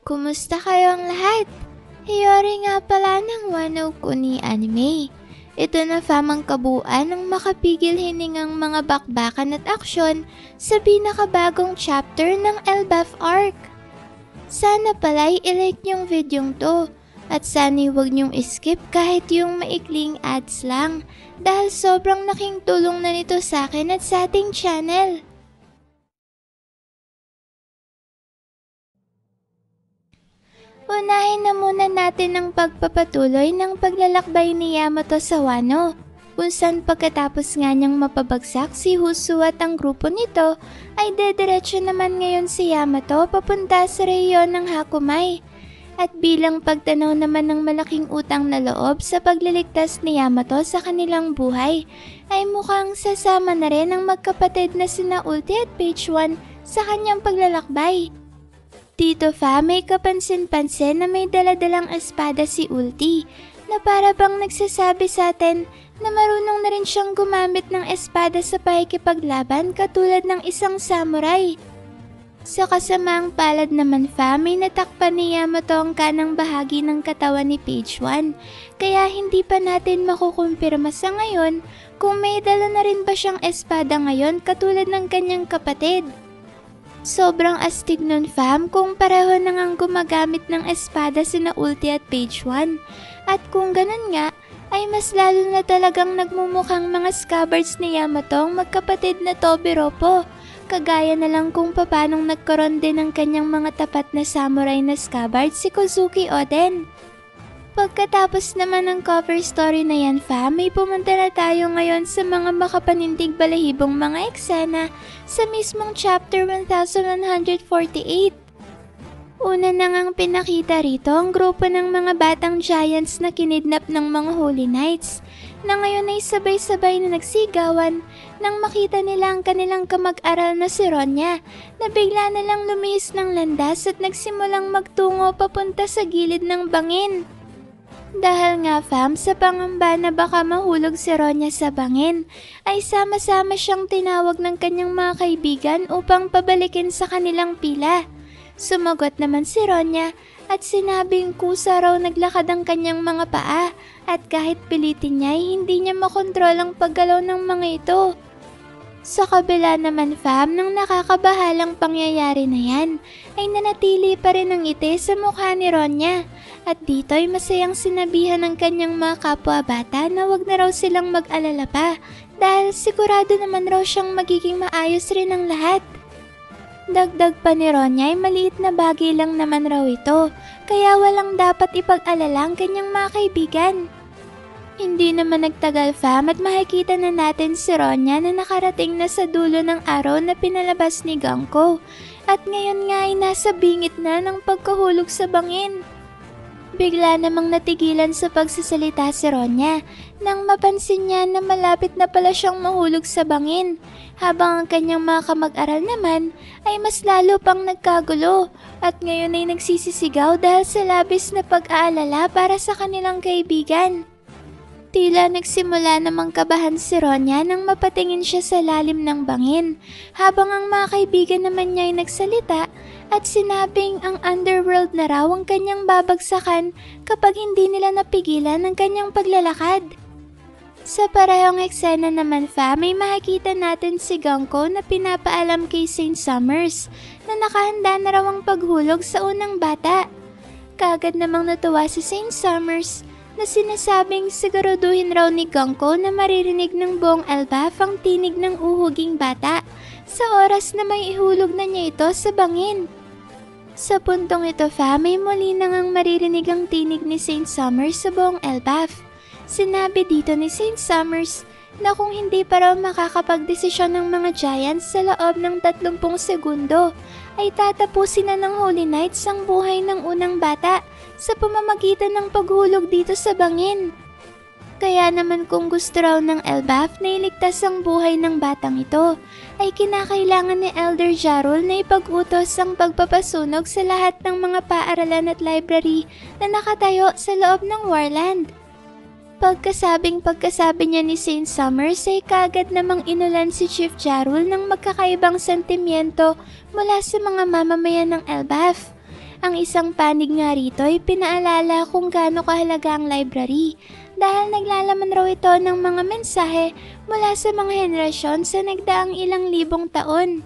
Kumusta kayong lahat? Hiyori nga pala ng Wano Kuni Anime. Ito na famang kabuuan ng makapigil hiningang mga bakbakan at aksyon sa pinakabagong chapter ng Elbaf Arc. Sana pala'y ilike niyong videong to at sana'y huwag niyong skip kahit yung maikling ads lang dahil sobrang laking tulong na nito sa akin at sa ating channel. Unahin na muna natin ang pagpapatuloy ng paglalakbay ni Yamato sa Wano, kung saan pagkatapos nga niyang mapabagsak si Husu at ang grupo nito ay dediretso naman ngayon si Yamato papunta sa rehiyon ng Hakumai. At bilang pagtanaw naman ng malaking utang na loob sa pagliligtas ni Yamato sa kanilang buhay, ay mukhang sasama na rin ang magkapatid na sina Ulti at Page 1 sa kanyang paglalakbay. Dito may kapansin-pansin na may daladalang espada si Ulti na para bang nagsasabi sa atin na marunong na rin siyang gumamit ng espada sa pakikipaglaban katulad ng isang samurai. Sa kasamaang palad naman may natakpan ni Yamato ang kanang bahagi ng katawan ni Page 1 kaya hindi pa natin makukumpirma sa ngayon kung may dala na rin ba siyang espada ngayon katulad ng kanyang kapatid. Sobrang astig nun kung pareho na ngang gumagamit ng espada sina Ulti at Page 1. At kung ganun nga, ay mas lalo na talagang nagmumukhang mga scabbards ni Yamato ang magkapatid na Tobiropo. Kagaya na lang kung papanong nagkaroon din ng kanyang mga tapat na samurai na scabbard si Kozuki Oden. Pagkatapos naman ng cover story na yan may pumunta na tayo ngayon sa mga makapanindig balahibong mga eksena sa mismong chapter 1148. Una na ngang pinakita rito ang grupo ng mga batang giants na kinidnap ng mga Holy Knights na ngayon ay sabay-sabay na nagsigawan nang makita nila ang kanilang kamag-aral na si Ronya na bigla na lang lumihis ng landas at nagsimulang magtungo papunta sa gilid ng bangin. Dahil nga sa pangamba na baka mahulog si Ronya sa bangin, ay sama-sama siyang tinawag ng kanyang mga kaibigan upang pabalikin sa kanilang pila. Sumagot naman si Ronya at sinabing kusa raw naglakad ang kanyang mga paa at kahit pilitin niya ay hindi niya makontrol ang paggalaw ng mga ito. Sa kabila naman ng nakakabahalang pangyayari na yan, ay nanatili pa rin ang ngiti sa mukha ni Ronya. At dito ay masayang sinabihan ng kanyang mga kapwa-bata na wag na raw silang mag-alala pa dahil sigurado naman raw siyang magiging maayos rin ang lahat. Dagdag pa ni Ronya ay maliit na bagay lang naman raw ito, kaya walang dapat ipag-alala ang kanyang mga kaibigan. Hindi naman nagtagal at makikita na natin si Ronya na nakarating na sa dulo ng araw na pinalabas ni Ganko at ngayon nga ay nasa bingit na ng pagkahulog sa bangin. Bigla namang natigilan sa pagsasalita si Ronya nang mapansin niya na malapit na pala siyang mahulog sa bangin, habang ang kanyang mga kamag-aral naman ay mas lalo pang nagkagulo at ngayon ay nagsisisigaw dahil sa labis na pag-aalala para sa kanilang kaibigan. Tila nagsimula namang kabahan si Ronya nang mapatingin siya sa lalim ng bangin, habang ang mga kaibigan naman niya ay nagsalita at sinabing ang underworld na raw ang kanyang babagsakan kapag hindi nila napigilan ang kanyang paglalakad. Sa parehong eksena naman may makikita natin si Ganko na pinapaalam kay Saint Summers na nakahanda na raw ang paghulog sa unang bata. Kaagad namang natuwa si Saint Summers na sinasabing siguraduhin raw ni Ganko na maririnig ng buong Elbaf ang tinig ng uhuging bata sa oras na may ihulog na niya ito sa bangin. Sa puntong ito may muli na ngang maririnig ang tinig ni Saint Summers sa buong Elbaf. Sinabi dito ni Saint Summers na kung hindi pa raw makakapagdesisyon ng mga giants sa loob ng 30 segundo, ay tatapusin na ng Holy Knights ang buhay ng unang bata sa pamamagitan ng paghulog dito sa bangin. Kaya naman kung gusto raw ng Elbaf na iligtas ang buhay ng batang ito, ay kinakailangan ni Elder Jarul na ipag-utos ang pagpapasunog sa lahat ng mga paaralan at library na nakatayo sa loob ng Warland. Pagkasabi niya ni Saint Summers ay kaagad namang inulan si Chief Jarul ng magkakaibang sentimiento mula sa mga mamamayan ng Elbaf. Ang Ang isang panig nga rito ay pinaalala kung gaano kahalaga ang library dahil naglalaman raw ito ng mga mensahe mula sa mga henerasyon sa nagdaang ilang libong taon.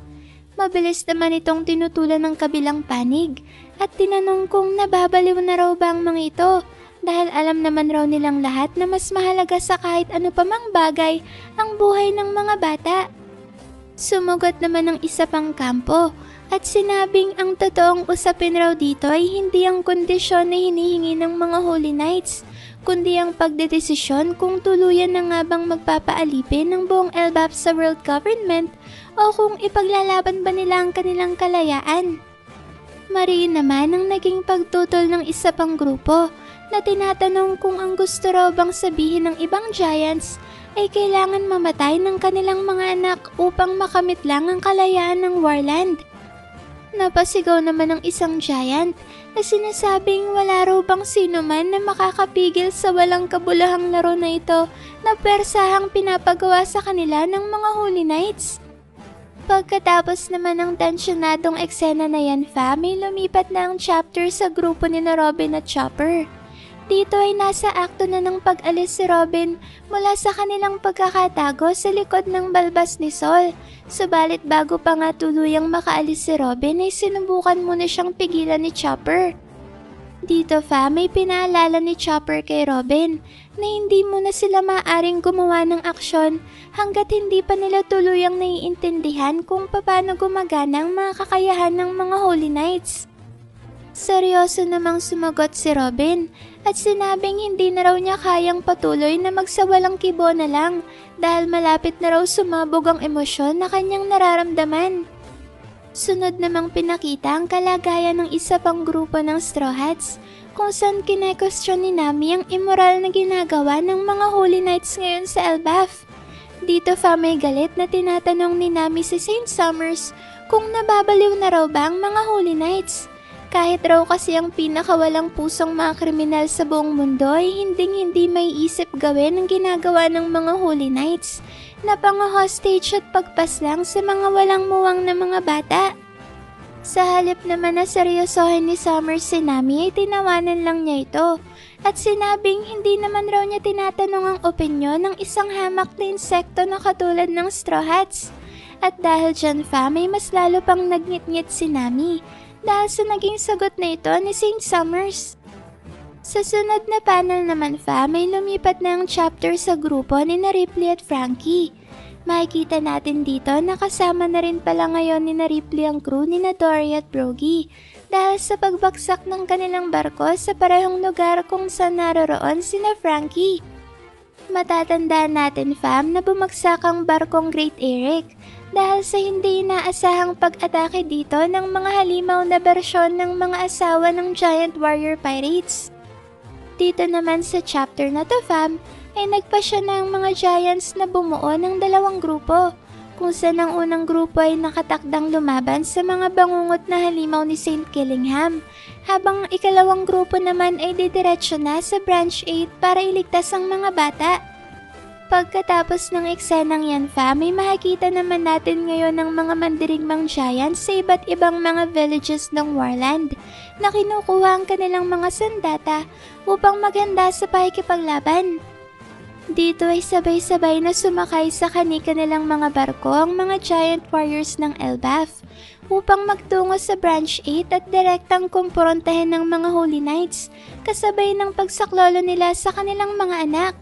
Mabilis naman itong tinutulan ng kabilang panig at tinanong kung nababaliw na raw ba ang mga ito dahil alam naman raw nilang lahat na mas mahalaga sa kahit ano pa mang bagay ang buhay ng mga bata. Sumugot naman ang isa pang kampo at sinabing ang totoong usapin raw dito ay hindi ang kondisyon na hinihingi ng mga Holy Knights, kundi ang pagdedesisyon kung tuluyan na nga bang magpapaalipin ng buong Elbaf sa world government o kung ipaglalaban ba nila ang kanilang kalayaan. Mariin naman ang naging pagtutol ng isa pang grupo na tinatanong kung ang gusto raw bang sabihin ng ibang giants ay kailangan mamatay ng kanilang mga anak upang makamit lang ang kalayaan ng Warland. Napasigaw naman ng isang giant na sinasabing wala raw bang sino man na makakapigil sa walang kabulahang laro na ito na persahang pinapagawa sa kanila ng mga Holy Knights. Pagkatapos naman ng tensyonadong eksena na yan, may lumipat na ang chapter sa grupo ni Robin at Chopper. Dito ay nasa akto na ng pag-alis si Robin mula sa kanilang pagkakatago sa likod ng balbas ni Sol. Subalit bago pa nga tuluyang makaalis si Robin ay sinubukan muna siyang pigilan ni Chopper. Dito may pinaalala ni Chopper kay Robin na hindi muna sila maaaring gumawa ng aksyon hanggat hindi pa nila tuluyang naiintindihan kung paano gumagana ang mga kakayahan ng mga Holy Knights. Seryoso namang sumagot si Robin at sinabing hindi na raw niya kayang patuloy na magsawalang kibo na lang dahil malapit na raw sumabog ang emosyon na kanyang nararamdaman. Sunod namang pinakita ang kalagayan ng isa pang grupo ng Straw Hats kung saan kine-question ni Nami ang immoral na ginagawa ng mga Holy Knights ngayon sa Elbaf. Dito may galit na tinatanong ni Nami si Saint Summers kung nababaliw na raw ba ang mga Holy Knights. Kahit raw kasi ang pinakawalang pusong mga kriminal sa buong mundo ay hindi may isip gawin ang ginagawa ng mga Holy Knights na pang-hostage at pagpaslang sa mga walang muwang na mga bata. Sa halip naman na seryosohin ni Summers si Nami ay tinawanan lang niya ito at sinabing hindi naman raw niya tinatanong ang opinyon ng isang hamak na insekto na katulad ng Straw Hats. At dahil dyan may mas lalo pang nagngit-ngit si Nami dahil sa naging sagot na ito ni Saint Summers. Sa sunod na panel naman may lumipat na ang chapter sa grupo ni Ripley at Frankie. Makikita natin dito na kasama na rin pala ngayon ni Ripley ang crew ni Dory at Brogy dahil sa pagbagsak ng kanilang barko sa parehong lugar kung saan naroroon sina Frankie. Matatandaan natin na bumagsak ang barkong Great Eric dahil sa hindi inaasahang pag-atake dito ng mga halimaw na bersyon ng mga asawa ng Giant Warrior Pirates. Dito naman sa chapter na to ay nagpasya na ang mga Giants na bumuo ng dalawang grupo kung saan ang unang grupo ay nakatakdang lumaban sa mga bangungot na halimaw ni Saint Killingham habang ang ikalawang grupo naman ay didiretso na sa Branch 8 para iligtas ang mga bata. Pagkatapos ng eksenang yan may makikita naman natin ngayon ng mga mandirigmang giants sa iba't ibang mga villages ng Warland na kinukuha ang kanilang mga sandata upang maghanda sa pakikipaglaban. Dito ay sabay-sabay na sumakay sa kani-kanilang mga barko ang mga giant warriors ng Elbaf upang magtungo sa Branch 8 at direktang kumprontahin ng mga Holy Knights kasabay ng pagsaklolo nila sa kanilang mga anak.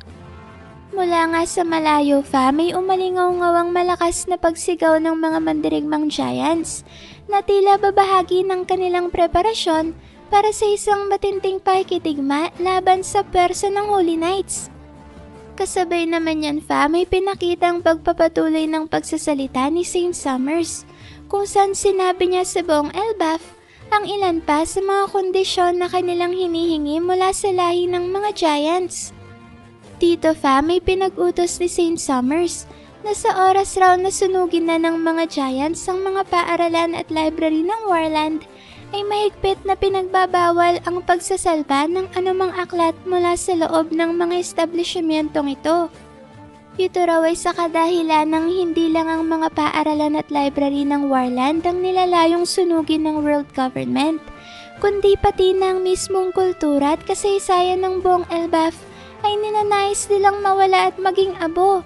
Mula nga sa malayo may umalingaw-ngawang malakas na pagsigaw ng mga mandirigmang giants na tila babahagi ng kanilang preparasyon para sa isang matinding pakikitigma laban sa pwersa ng Holy Knights. Kasabay naman yan may pinakitang pagpapatuloy ng pagsasalita ni Saint Summers kung saan sinabi niya sa buong Elbaf ang ilan pa sa mga kondisyon na kanilang hinihingi mula sa lahi ng mga giants. Dito may pinag-utos ni Saint Summers na sa oras raw na sunugin na ng mga giants ang mga paaralan at library ng Warland ay mahigpit na pinagbabawal ang pagsasalba ng anumang aklat mula sa loob ng mga establishmentong ito. Ito raw ay sa kadahilan ng hindi lang ang mga paaralan at library ng Warland ang nilalayong sunugin ng world government, kundi pati ng mismong kultura at kasaysayan ng buong Elbaf ay ninanais nilang mawala at maging abo.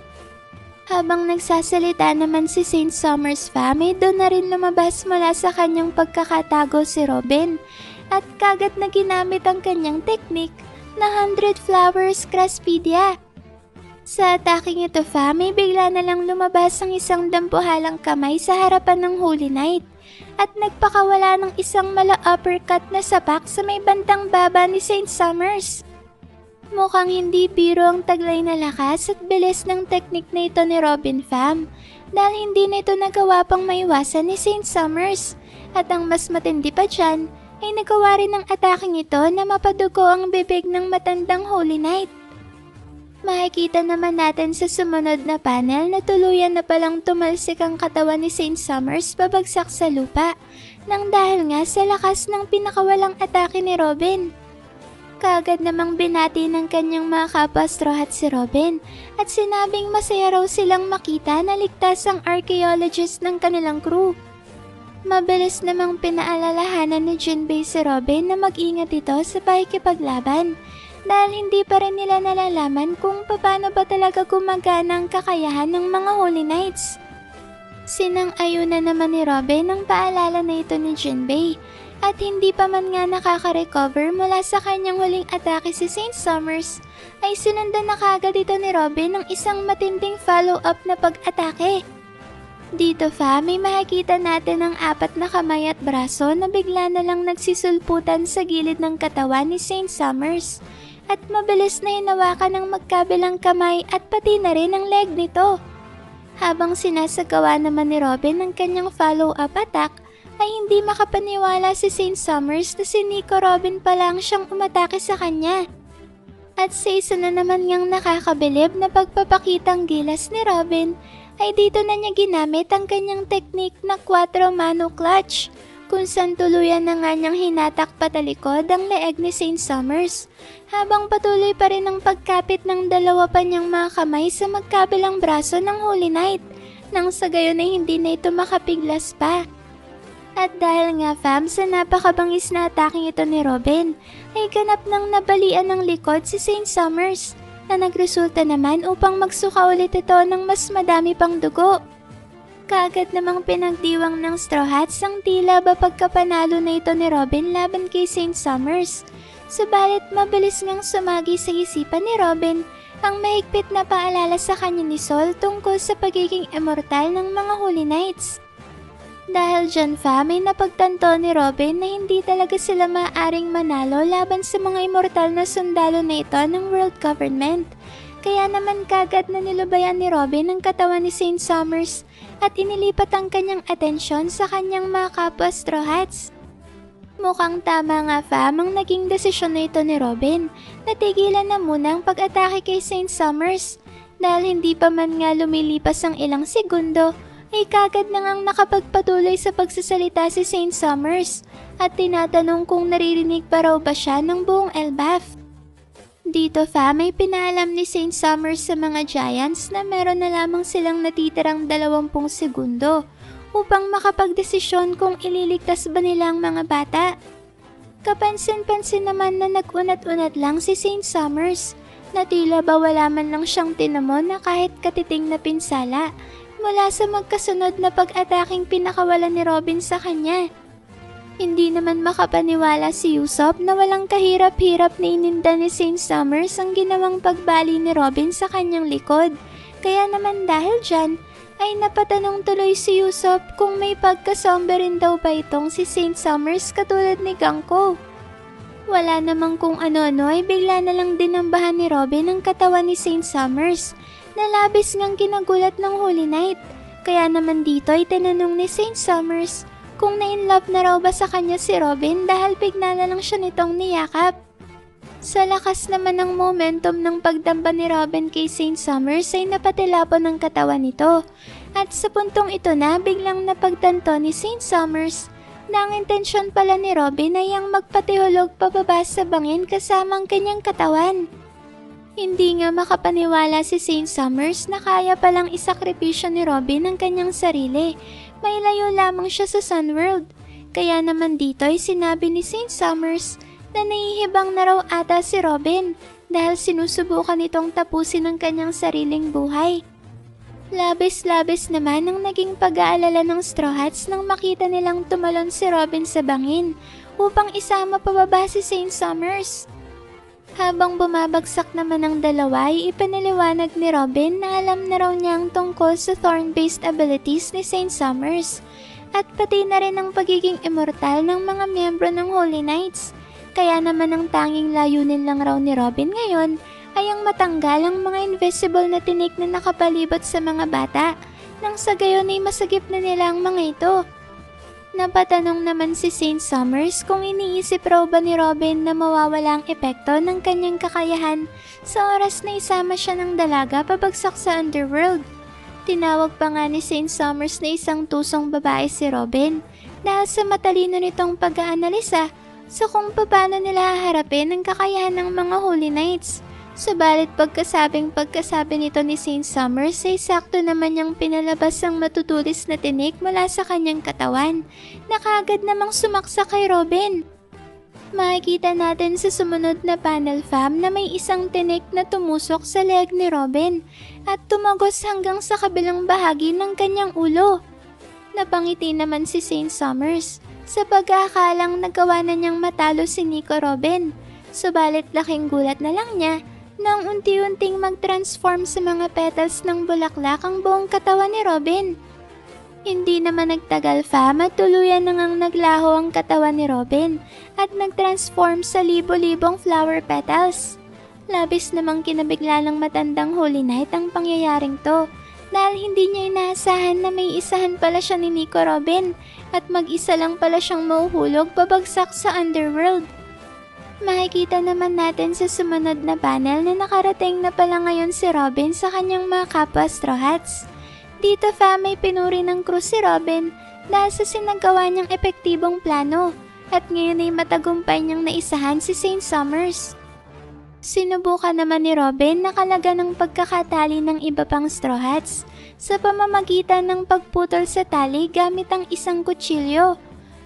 Habang nagsasalita naman si Saint Summers Fam, doon na rin lumabas mula sa kanyang pagkakatago si Robin at kagat na ginamit ang kanyang teknik na 100 Flowers Craspedia. Sa ataking ito, Fam, bigla na lang lumabas ang isang dampuhalang kamay sa harapan ng Holy Knight at nagpakawala ng isang mala-uppercut na sapak sa may bandang baba ni Saint Summers. Mukhang hindi biro ang taglay na lakas at bilis ng teknik na ito ni Robin, Fam, dahil hindi na ito nagawa pang maiwasan ni Saint Summers. At ang mas matindi pa dyan, ay nagawa rin ng ataking ito na mapadugo ang bibig ng matandang Holy Knight. Makikita naman natin sa sumunod na panel na tuluyan na palang tumalsik ang katawan ni Saint Summers pabagsak sa lupa nang dahil nga sa lakas ng pinakawalang atake ni Robin. Kaagad namang binati ng kanyang mga kapwa Straw Hat si Robin at sinabing masaya raw silang makita na ligtas ang archaeologist ng kanilang crew. Mabilis namang pinaalalahanan ni Jinbei si Robin na mag-ingat ito sa pakikipaglaban dahil hindi pa rin nila nalalaman kung paano ba talaga gumagana ang kakayahan ng mga Holy Knights. Sinang-ayunan naman ni Robin ang paalala na ito ni Jinbei at hindi pa man nga nakaka-recover mula sa kanyang huling atake si Saint Summers ay sinundan na kaagad ito ni Robin ng isang matinding follow-up na pag-atake. Dito, Fam, may makikita natin ang 4 na kamay at braso na bigla na lang nagsisulputan sa gilid ng katawan ni Saint Summers at mabilis na hinawakan ng magkabilang kamay at pati na rin ang leg nito. Habang sinasagawa naman ni Robin ang kanyang follow-up attack, ay hindi makapaniwala si Saint Summers na si Nico Robin pa lang siyang umatake sa kanya. At sa isa na naman niyang nakakabilib na pagpapakitang gilas ni Robin, ay dito na niya ginamit ang kanyang teknik na 4 mano clutch, kung saan tuluyan na nga niyang hinatak patalikod ang leeg ni Saint Summers, habang patuloy pa rin ang pagkapit ng dalawa pa niyang mga kamay sa magkabilang braso ng Holy Knight, nang sa gayon ay hindi na ito makapiglas pa. At dahil nga, Fam, sa napakabangis na ataking ito ni Robin, ay ganap nang nabalian ng likod si Saint Summers, na nagresulta naman upang magsuka ulit ito ng mas madami pang dugo. Kaagad namang pinagdiwang ng Straw Hats ang tila ba pagkapanalo na ito ni Robin laban kay Saint Summers. Subalit mabilis ngang sumagi sa isipan ni Robin ang mahigpit na paalala sa kanya ni Sol tungkol sa pagiging immortal ng mga Holy Knights. Dahil dyan, Fam, ay napagtanto ni Robin na hindi talaga sila maaaring manalo laban sa mga immortal na sundalo na ito ng world government. Kaya naman kagad na nilubayan ni Robin ang katawan ni Saint Summers at inilipat ang kanyang atensyon sa kanyang mga kapwa Straw Hats. Mukhang tama nga, Fam, ang naging desisyon na ito ni Robin. Natigilan na muna ang pag-atake kay Saint Summers dahil hindi pa man nga lumilipas ang ilang segundo ay kagad na ngang nakapagpatuloy sa pagsasalita si Saint Summers at tinatanong kung naririnig pa raw ba siya ng buong Elbaf. Dito, Fam, ay pinaalam ni Saint Summers sa mga Giants na meron na lamang silang natitirang 20 segundo upang makapagdesisyon kung ililigtas ba nila ang mga bata. Kapansin-pansin naman na nag-unat-unat lang si Saint Summers na tila ba wala man lang siyang tinamon na kahit katiting na pinsala mula sa magkasunod na pag-ataking pinakawalan ni Robin sa kanya. Hindi naman makapaniwala si Usopp na walang kahirap-hirap na ininda ni Saint Summers ang ginawang pagbali ni Robin sa kanyang likod. Kaya naman dahil dyan, ay napatanong tuloy si Usopp kung may pagkasombe rin daw ba itong si Saint Summers katulad ni Ganko. Wala namang kung ano-ano ay bigla na lang dinambahan ni Robin ang katawan ni Saint Summers na labis ngang kinagulat ng Holy Knight. Kaya naman dito ay tinanong ni Saint Summers kung na-inlove na raw ba sa kanya si Robin dahil bigla na lang siya nitong niyakap. Sa lakas naman ng momentum ng pagdamba ni Robin kay Saint Summers ay napatilapon ang katawan nito. At sa puntong ito na biglang napagtanto ni Saint Summers na ang intensyon pala ni Robin ay ang magpatihulog pababa sa bangin kasama ang kanyang katawan. Hindi nga makapaniwala si Saint Summers na kaya palang isakripisyo ni Robin ang kanyang sarili. May layo lamang siya sa Sunworld. Kaya naman dito ay sinabi ni Saint Summers na nahihibang na raw ata si Robin dahil sinusubukan itong tapusin ang kanyang sariling buhay. Labis-labis naman ang naging pag-aalala ng Straw Hats nang makita nilang tumalon si Robin sa bangin upang isama pababa si Saint Summers. Habang bumabagsak naman ang dalawa ay ipinaliwanag ni Robin na alam na raw niya ang tungkol sa thorn-based abilities ni Saint Summers at pati na rin ang pagiging immortal ng mga miyembro ng Holy Knights. Kaya naman ang tanging layunin lang raw ni Robin ngayon ay ang matanggal ang mga invisible na tinik na nakapalibot sa mga bata nang sa gayon ay masagip na nila ang mga ito. Napatanong naman si Saint Summers kung iniisip raw ba ni Robin na mawawala ang epekto ng kanyang kakayahan sa oras na isama siya ng dalaga pabagsak sa underworld. Tinawag pa nga ni Saint Summers na isang tusong babae si Robin dahil sa matalino nitong pag-aanalisa sa kung paano nila haharapin ang kakayahan ng mga Holy Knights. Subalit pagkasabi nito ni Saint Summers ay sakto naman niyang pinalabas ang matutulis na tinik mula sa kanyang katawan na kaagad namang sumaksa kay Robin. Makikita natin sa sumunod na panel fam na may isang tinik na tumusok sa leg ni Robin at tumagos hanggang sa kabilang bahagi ng kanyang ulo. Napangiti naman si Saint Summers sa pag-aakalang nagawa na niyang matalo si Nico Robin. Subalit laking gulat na lang niya nang unti-unting mag-transform sa mga petals ng bulaklak ang buong katawan ni Robin. Hindi naman nagtagal fam at tuluyan na ngang naglaho ang katawan ni Robin at nag-transform sa libo-libong flower petals. Labis namang kinabigla ng matandang Holy Knight ang pangyayaring to dahil hindi niya inaasahan na may isahan pala siya ni Nico Robin at mag-isa lang pala siyang mahuhulog pabagsak sa underworld. Makikita naman natin sa sumunod na panel na nakarating na pala ngayon si Robin sa kanyang mga kapwa Straw Hats. Dito fam ay pinuri ng krus si Robin dahil sa sinagawa niyang epektibong plano at ngayon ay matagumpay niyang naisahan si Saint Summers. Sinubukan naman ni Robin na kalaga ng pagkakatali ng iba pang Straw Hats sa pamamagitan ng pagputol sa tali gamit ang isang kutsilyo.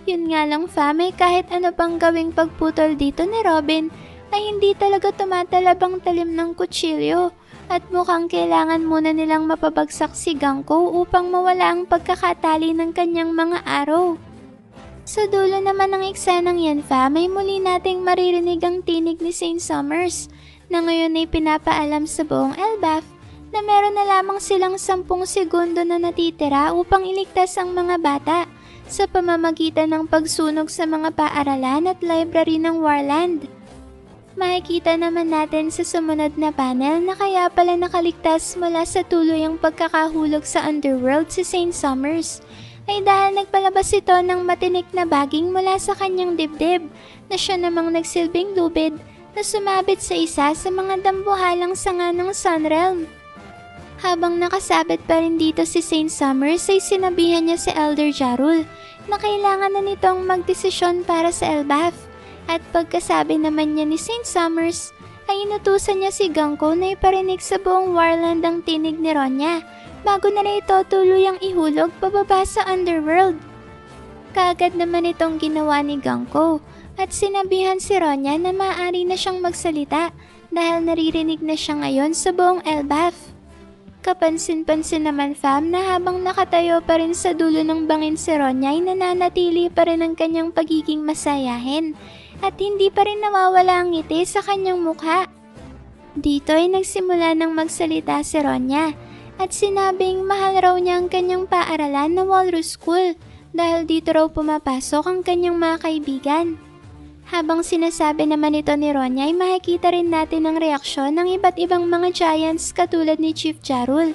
Yun nga lang fam ay kahit ano pang gawing pagputol dito ni Robin ay hindi talaga tumatalab ang talim ng kutsilyo at mukhang kailangan muna nilang mapabagsak si Ganko upang mawala ang pagkakatali ng kanyang mga araw. Sa dulo naman ng eksenang yan fam ay muli nating maririnig ang tinig ni Saint Summers na ngayon ay pinapaalam sa buong Elbaf na meron na lamang silang 10 segundo na natitira upang iligtas ang mga bata sa pamamagitan ng pagsunog sa mga paaralan at library ng Warland. Makikita naman natin sa sumunod na panel na kaya pala nakaligtas mula sa tuluyang pagkakahulog sa underworld si Saint Summers ay dahil nagpalabas ito ng matinik na baging mula sa kanyang dibdib na siya namang nagsilbing lubid na sumabit sa isa sa mga dambuhalang sanga ng Sunrealm. Habang nakasabit pa rin dito si Saint Summers ay sinabihan niya si Elder Jarul na kailangan na nitong magdesisyon para sa Elbaf. At pagkasabi naman niya ni Saint Summers ay inutusan niya si Ganko na iparinig sa buong Warland ang tinig ni Ronya bago na ito tuluyang ihulog pababa sa underworld. Kaagad naman itong ginawa ni Ganko at sinabihan si Ronya na maaari na siyang magsalita dahil naririnig na siya ngayon sa buong Elbaf. Kapansin-pansin naman fam na habang nakatayo pa rin sa dulo ng bangin si Ronya ay nananatili pa rin ang kanyang pagiging masayahin at hindi pa rin nawawala ang ngiti sa kanyang mukha. Dito ay nagsimula ng magsalita si Ronya at sinabing mahal raw niya ang kanyang paaralan na Walrus School dahil dito raw pumapasok ang kanyang mga kaibigan. Habang sinasabi naman ito ni Ronya ay makikita rin natin ang reaksyon ng iba't ibang mga giants katulad ni Chief Jarul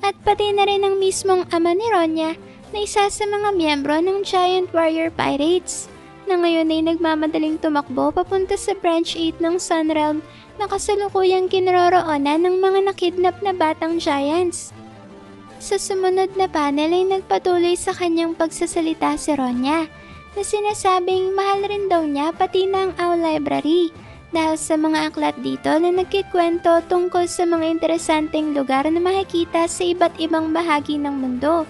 at pati na rin ang mismong ama ni Ronya na isa sa mga miyembro ng Giant Warrior Pirates na ngayon ay nagmamadaling tumakbo papunta sa Branch 8 ng Sunrealm na kasalukuyang kinaroroonan ng mga nakidnap na batang giants. Sa sumunod na panel ay nagpatuloy sa kanyang pagsasalita si Ronya na sinasabing mahal rin daw niya pati na ang Owl Library dahil sa mga aklat dito na nagkikwento tungkol sa mga interesanteng lugar na makikita sa iba't ibang bahagi ng mundo.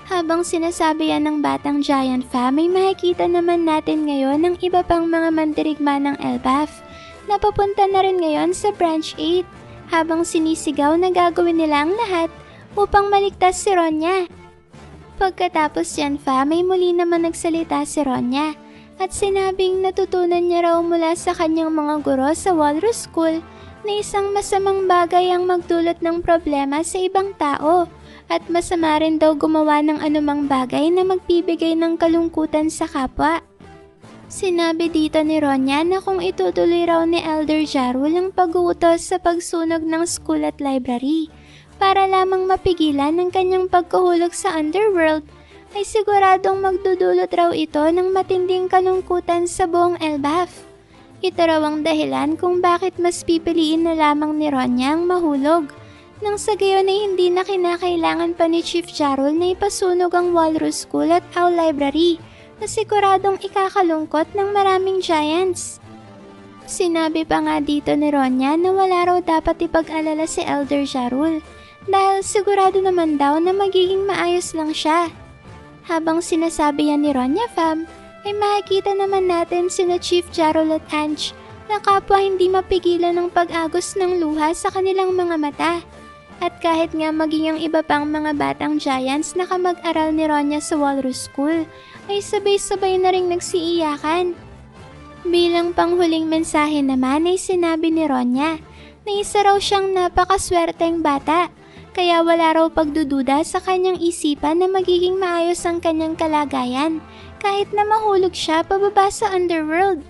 Habang sinasabi yan ng batang giant fam, ay makikita naman natin ngayon ng iba pang mga mandirigma ng Elbaf na papunta na rin ngayon sa Branch 8 habang sinisigaw na gagawin nila ang lahat upang maligtas si Ronya. Pagkatapos yan fam, ay muli naman nagsalita si Ronya at sinabing natutunan niya raw mula sa kanyang mga guro sa Walrus School na isang masamang bagay ang magdulot ng problema sa ibang tao at masama rin daw gumawa ng anumang bagay na magbibigay ng kalungkutan sa kapwa. Sinabi dito ni Ronya na kung itutuloy raw ni Elder Jarul ang pag-uutos sa pagsunog ng school at library para lamang mapigilan ang kanyang pagkahulog sa underworld, ay siguradong magdudulot raw ito ng matinding kalungkutan sa buong Elbaf. Ito raw ang dahilan kung bakit mas pipiliin na lamang ni Ronya ang mahulog, nang sa gayon ay hindi na kinakailangan pa ni Chief Jarul na ipasunog ang Walrus School at Owl Library na siguradong ikakalungkot ng maraming giants. Sinabi pa nga dito ni Ronya na wala raw dapat ipag-alala si Elder Jarul dahil sigurado naman daw na magiging maayos lang siya. Habang sinasabi yan ni Ronya fam, ay makikita naman natin sina Chief Jarul at Ange na kapwa hindi mapigilan ng pag-agos ng luha sa kanilang mga mata. At kahit nga maging ang iba pang mga batang giants na kamag-aral ni Ronya sa Walrus School, ay sabay-sabay na ring nagsiiyakan. Bilang panghuling mensahe naman ay sinabi ni Ronya na isa raw siyang napakaswerteng bata, kaya wala raw pagdududa sa kanyang isipan na magiging maayos ang kanyang kalagayan kahit na mahulog siya pababa sa underworld.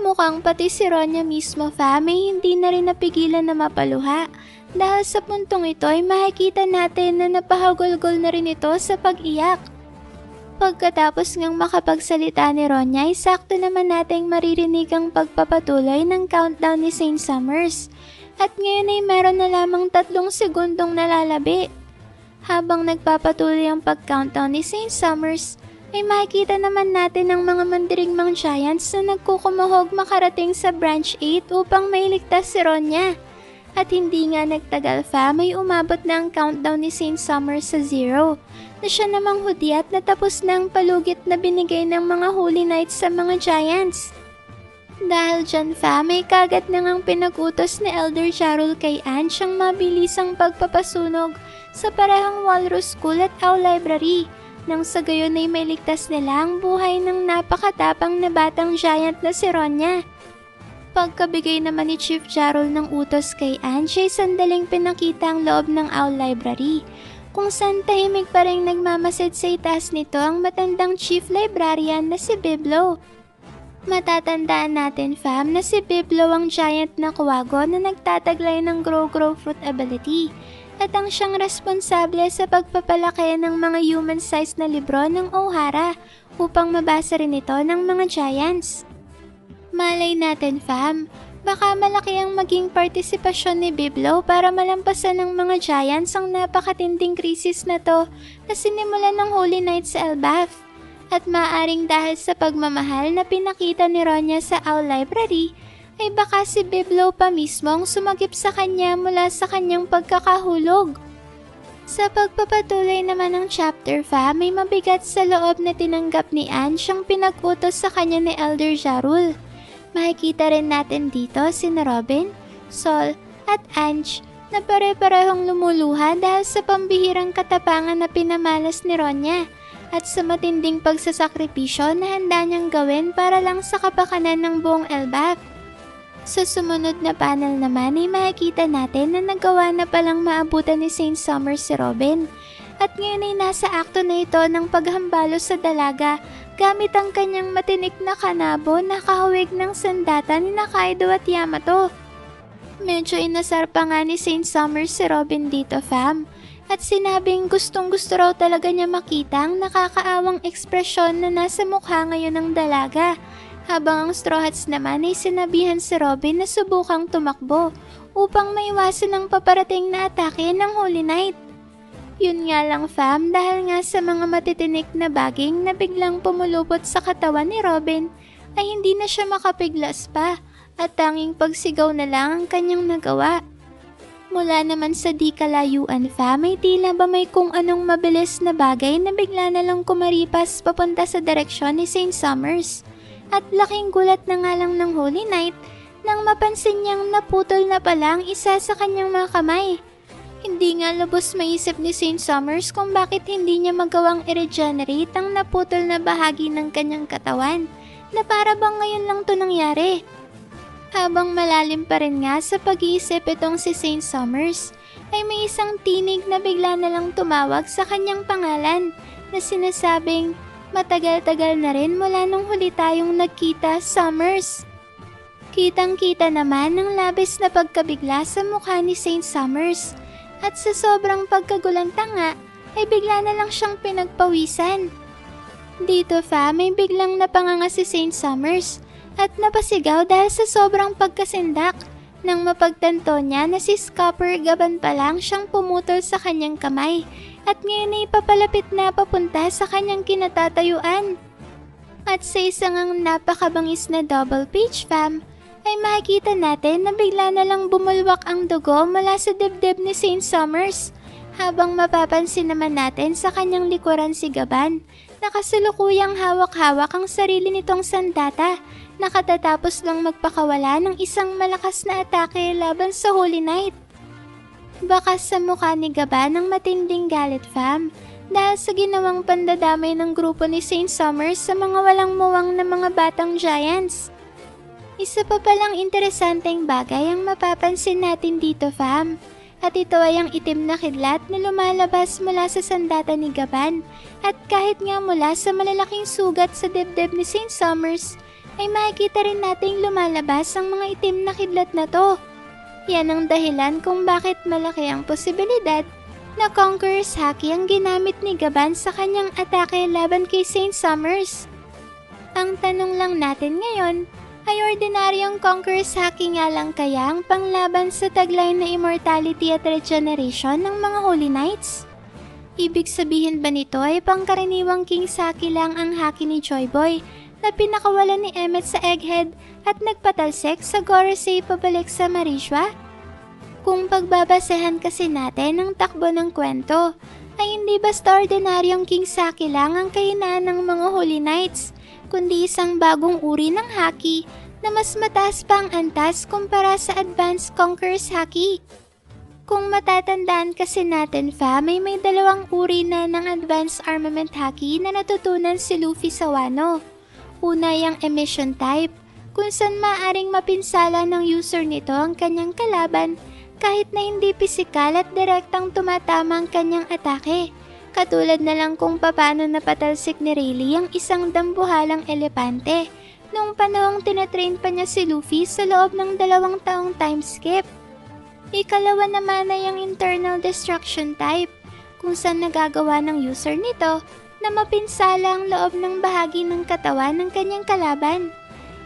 Mukhang pati si Ronya mismo fam ay hindi na rin napigilan na mapaluha dahil sa puntong ito ay makikita natin na napahagulgol na rin ito sa pag-iyak. Pagkatapos ngang makapagsalita ni Ronya ay sakto naman nating maririnig ang pagpapatuloy ng countdown ni Saint Summers at ngayon ay meron na lamang 3 segundong nalalabi. Habang nagpapatuloy ang pag-countdown ni Saint Summers ay makikita naman natin ang mga mandirigmang giants na nagkukumuhog makarating sa Branch 8 upang mailigtas si Ronya. At hindi nga nagtagal fam ay umabot na ang countdown ni Saint Summers sa 0 na siya namang hudyat na tapos na ang palugit na binigay ng mga Holy Knights sa mga giants. Dahil dyan fam ay kagad na ngang pinag-utos ni Elder Jarul kay Ange ang mabilisang pagpapasunog sa parehong Walrus School at Owl Library nang sa gayon ay mailigtas nila ang buhay ng napakatapang na batang giant na si Ronya. Pagkabigay naman ni Chief Jarul ng utos kay Ange ay sandaling pinakita ang loob ng Owl Library kung saan tahimik pa rin nagmamasid sa itaas nito ang matandang Chief Librarian na si Biblo. Matatandaan natin fam na si Biblo ang giant na kuwago na nagtataglay ng Grow Fruit ability at ang siyang responsable sa pagpapalaki ng mga human-sized na libro ng Ohara upang mabasa rin ito ng mga giants. Malay natin fam, baka malaki ang maging partisipasyon ni Biblo para malampasan ng mga giants ang napakatinding krisis na to na sinimulan ng Holy Knight sa Elbaf. At maaring dahil sa pagmamahal na pinakita ni Ronya sa Owl Library, ay baka si Biblo pa mismo ang sumagip sa kanya mula sa kanyang pagkakahulog. Sa pagpapatuloy naman ng chapter fam, may mabigat sa loob na tinanggap ni Ange ang pinag-utos sa kanya ni Elder Jarul. Makikita rin natin dito sina Robin, Sol at Ange na pare-parehong lumuluha dahil sa pambihirang katapangan na pinamalas ni Ronya at sa matinding pagsasakripisyo na handa niyang gawin para lang sa kapakanan ng buong Elbaf. Sa sumunod na panel naman ay makikita natin na nagawa na palang maabutan ni Saint Summers si Robin at ngayon ay nasa akto na ito ng paghambalo sa dalaga gamit ang kanyang matinik na kanabo na kahawig ng sandata ni Kaido at Yamato. Medyo inasar pa nga ni Saint Summers si Robin dito fam at sinabing gustong gusto raw talaga niya makita ang nakakaawang ekspresyon na nasa mukha ngayon ng dalaga habang ang Straw Hats naman ay sinabihan si Robin na subukang tumakbo upang maiwasan ang paparating na atake ng Holy Knight. Yun nga lang fam dahil nga sa mga matitinik na baging na biglang pumulupot sa katawan ni Robin ay hindi na siya makapiglas pa at tanging pagsigaw na lang ang kanyang nagawa. Mula naman sa di kalayuan fam ay tila ba may kung anong mabilis na bagay na bigla na lang kumaripas papunta sa direksyon ni Saint Summers. At laking gulat na nga lang ng Holy Knight nang mapansin niyang naputol na pala ang isa sa kanyang mga kamay. Hindi nga lubos maisip ni Saint Summers kung bakit hindi niya magawang i-regenerate ang naputol na bahagi ng kanyang katawan na para bang ngayon lang to nangyari. Habang malalim pa rin nga sa pag-iisip itong si Saint Summers, ay may isang tinig na bigla na lang tumawag sa kanyang pangalan na sinasabing matagal-tagal na rin mula nung huli tayong nagkita, Summers. Kitang-kita naman ang labis na pagkabigla sa mukha ni Saint Summers at sa sobrang pagkagulanta nga ay bigla na lang siyang pinagpawisan. Dito fa, may biglang napanganga si Saint Summers at napasigaw dahil sa sobrang pagkasindak nang mapagtanto niya na si Scupper Gaban pa lang siyang pumutol sa kanyang kamay at ngayon ay papalapit na papunta sa kanyang kinatatayuan. At sa isang ang napakabangis na double page fam, ay makikita natin na bigla na lang bumulwak ang dugo mula sa dibdib ni Saint Summers habang mapapansin naman natin sa kanyang likuran si Gaban na kasalukuyang hawak-hawak ang sarili nitong sandata na katatapos lang magpakawala ng isang malakas na atake laban sa Holy Knight. Bakas sa mukha ni Gaban ang matinding galit fam dahil sa ginawang pandadamay ng grupo ni Saint Summers sa mga walang muwang na mga batang giants. Isa pa palang interesanteng bagay ang mapapansin natin dito fam. At ito ay ang itim na kidlat na lumalabas mula sa sandata ni Gaban at kahit nga mula sa malalaking sugat sa dibdib ni Saint Summers ay makikita rin nating lumalabas ang mga itim na kidlat na to. Yan ang dahilan kung bakit malaki ang posibilidad na Conqueror's Haki ang ginamit ni Gaban sa kanyang atake laban kay Saint Summers. Ang tanong lang natin ngayon ay ordinaryong Conqueror's Haki nga lang kaya ang panglaban sa taglay na immortality at regeneration ng mga Holy Knights? Ibig sabihin ba nito ay pangkaraniwang King's Haki lang ang haki ni Joy Boy na pinakawalan ni Emmet sa Egghead at nagpatalsik sa Gorosei pabalik sa Marishwa? Kung pagbabasehan kasi natin ang takbo ng kwento, ay hindi basta ordinaryong King's Haki lang ang kahinaan ng mga Holy Knights, kundi isang bagong uri ng haki na mas mataas pa ang antas kumpara sa Advanced Conqueror's Haki. Kung matatandaan kasi natin fa, may dalawang uri na ng Advanced Armament Haki na natutunan si Luffy sa Wano. Una yung emission type, kung saan maaaring mapinsala ng user nito ang kanyang kalaban kahit na hindi pisikal at direktang tumatama ang kanyang atake. Katulad na lang kung paano napatalsik ni Rayleigh ang isang dambuhalang elepante noong panahong tinatrain pa niya si Luffy sa loob ng 2 taong time skip. Ikalawa naman ay ang internal destruction type, kung saan nagagawa ng user nito na mapinsala ang loob ng bahagi ng katawan ng kanyang kalaban.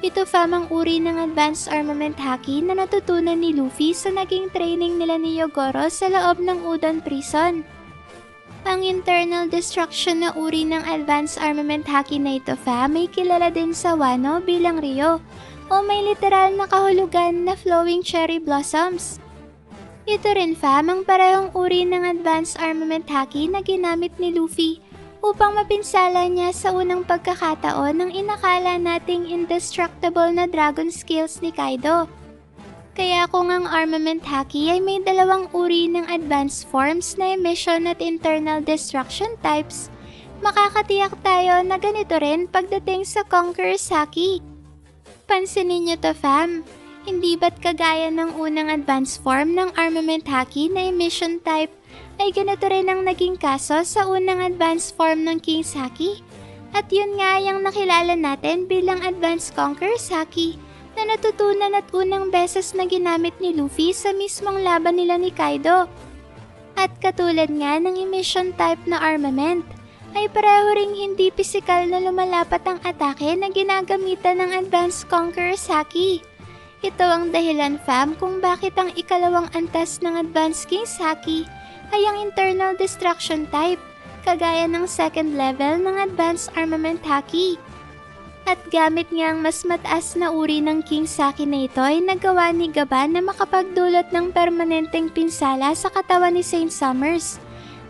Ito famang uri ng Advanced Armament Haki na natutunan ni Luffy sa naging training nila ni Yogoro sa loob ng Udon Prison. Ang internal destruction na uri ng Advanced Armament Haki na ito may kilala din sa Wano bilang Ryo o may literal na kahulugan na flowing cherry blossoms. Ito rin ang parehong uri ng Advanced Armament Haki na ginamit ni Luffy upang mapinsala niya sa unang pagkakataon ng inakala nating indestructible na dragon skills ni Kaido. Kaya kung ang Armament Haki ay may dalawang uri ng advanced forms na emission at internal destruction types, makakatiyak tayo na ganito rin pagdating sa Conqueror's Haki. Pansinin niyo to fam, hindi ba't kagaya ng unang advanced form ng Armament Haki na emission type ay ganito rin ang naging kaso sa unang advanced form ng King's Haki? At yun nga yung nakilala natin bilang Advanced Conqueror's Haki na natutunan at unang beses na ginamit ni Luffy sa mismong laban nila ni Kaido. At katulad nga ng emission type na armament, ay pareho ring hindi pisikal na lumalapat ang atake na ginagamitan ng Advanced Conqueror's Haki. Ito ang dahilan fam kung bakit ang ikalawang antas ng Advanced King's Haki ay ang internal destruction type, kagaya ng second level ng Advanced Armament Haki. At gamit nga ang mas mataas na uri ng King Saki na ito ay nagawa ni Gaban na makapagdulot ng permanenteng pinsala sa katawan ni Saint Summers.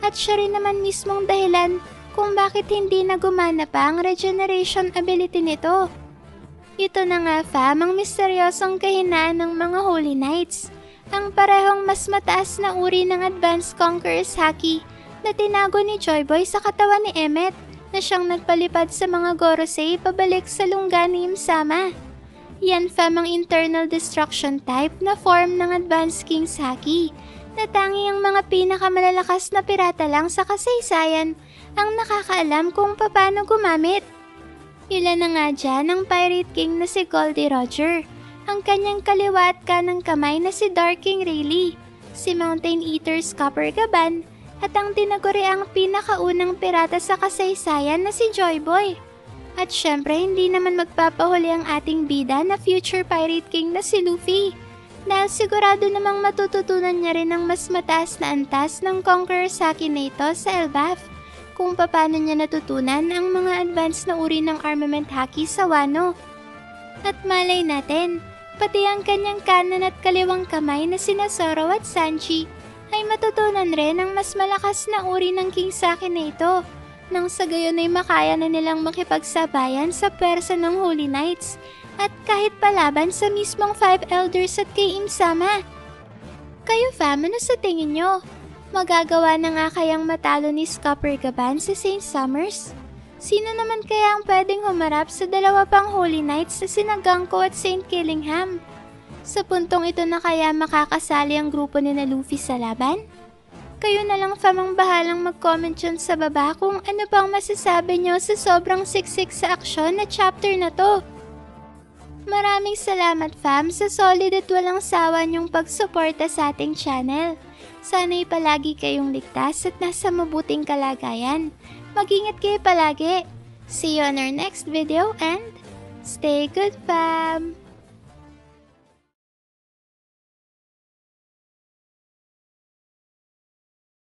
At siya rin naman mismong dahilan kung bakit hindi na gumana pa ang regeneration ability nito. Ito na nga fam ang misteryosong kahinaan ng mga Holy Knights. Ang parehong mas mataas na uri ng Advanced Conqueror's Haki na tinago ni Joyboy sa katawan ni Emmet na siyang nagpalipad sa mga Gorosei pabalik sa lungga ni Imsama. Yan fam ang internal destruction type na form ng Advanced King's Haki na tanging ang mga pinakamalalakas na pirata lang sa kasaysayan ang nakakaalam kung paano gumamit. Ilan na nga dyan ang Pirate King na si Goldie Roger, ang kanyang kaliwa at kanang kamay na si Dark King Rayleigh, si Mountain Eater's Copper Gaban, at ang tinaguriang pinakaunang pirata sa kasaysayan na si Joyboy. At syempre hindi naman magpapahuli ang ating bida na future Pirate King na si Luffy, dahil sigurado namang matututunan niya rin ang mas mataas na antas ng Conqueror's Haki na ito sa Elbaf, kung paano niya natutunan ang mga advanced na uri ng armament haki sa Wano. At malay natin, pati ang kanyang kanan at kaliwang kamay na sina Zoro at Sanji ay matutunan rin ang mas malakas na uri ng King Saki na ito, nang sa gayon ay makaya na nilang makipagsabayan sa pwersa ng Holy Knights at kahit palaban sa mismong 5 Elders at kay Imsama. Kayo fam, ano sa tingin nyo? Magagawa na nga kayang matalo ni Scupper Gaban si Saint Summers? Sino naman kaya ang pwedeng humarap sa dalawa pang Holy Knights na sina Ganko at Saint Killingham? Sa puntong ito na kaya makakasali ang grupo ni na Luffy sa laban? Kayo na lang fam ang bahalang mag-comment dyan sa baba kung ano pang masasabi nyo sa sobrang siksik sa aksyon na chapter na to. Maraming salamat fam sa solid at walang sawa niyong pagsuporta sa ating channel. Sana'y palagi kayong ligtas at nasa mabuting kalagayan. Mag-ingat kayo palagi. See you on our next video and stay good fam!